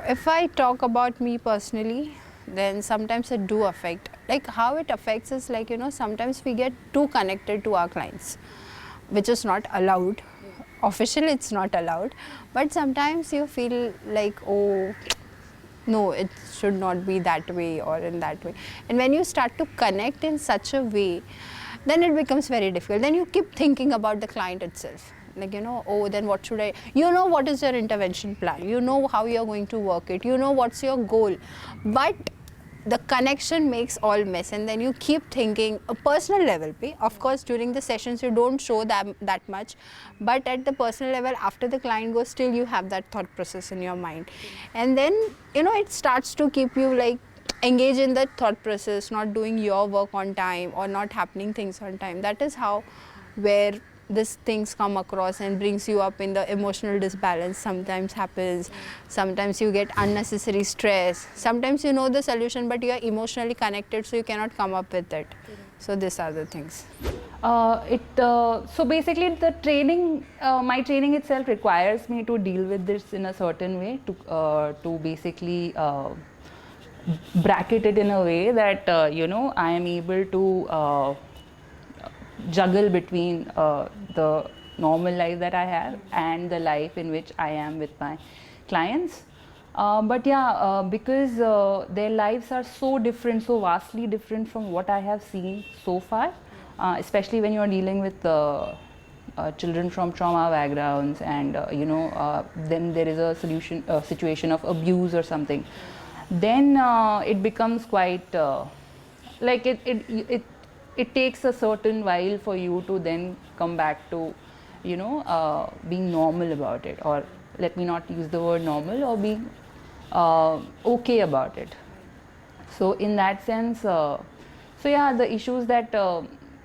If I talk about me personally, then sometimes it do affect. Like how it affects is like, sometimes we get too connected to our clients, which is not allowed. Officially, it's not allowed. But sometimes you feel like, oh, no, it should not be that way or in that way. And when you start to connect in such a way, then it becomes very difficult. Then you keep thinking about the client itself. Like, oh, then what should I, what is your intervention plan? You know how you're going to work it. You know what's your goal. But the connection makes all mess, and then you keep thinking a personal level pe. Of course, during the sessions you don't show that much, but at the personal level, after the client goes, still you have that thought process in your mind, and then it starts to keep you like engage in that thought process, not doing your work on time or not happening things on time. That is how where these things come across and brings you up in the emotional disbalance sometimes happens. Sometimes you get unnecessary stress. Sometimes you know the solution but you are emotionally connected, so you cannot come up with it. So these are the things. So basically the training, my training itself requires me to deal with this in a certain way, to basically bracket it in a way that I am able to juggle between the normal life that I have and the life in which I am with my clients. Because their lives are so different, so vastly different from what I have seen so far, especially when you are dealing with children from trauma backgrounds, and then there is a situation of abuse or something, then it becomes quite like it takes a certain while for you to then come back to being normal about it, or let me not use the word normal, or being okay about it. So in that sense, the issues that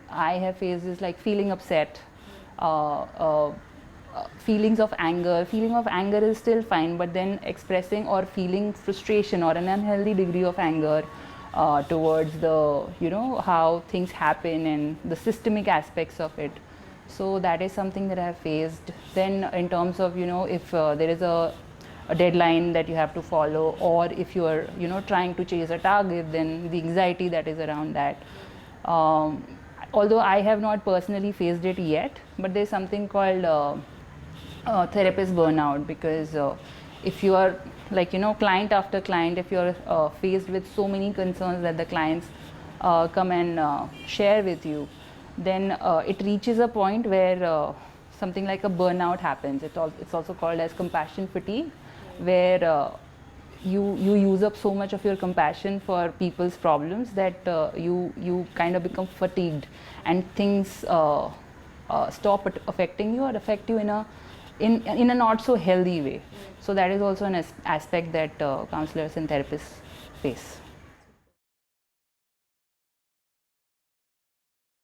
I have faced is like feeling upset, feelings of anger. Feeling of anger is still fine, but then expressing or feeling frustration or an unhealthy degree of anger towards the how things happen and the systemic aspects of it. So that is something that I have faced. Then in terms of if there is a deadline that you have to follow, or if you are trying to chase a target, then the anxiety that is around that. Although I have not personally faced it yet, but there is something called therapist burnout, because if you are client after client, if you are faced with so many concerns that the clients come and share with you, then it reaches a point where something like a burnout happens. It's also called as compassion fatigue, where you use up so much of your compassion for people's problems that you kind of become fatigued, and things stop affecting you, or affect you in a not so healthy way. So that is also an aspect that counselors and therapists face.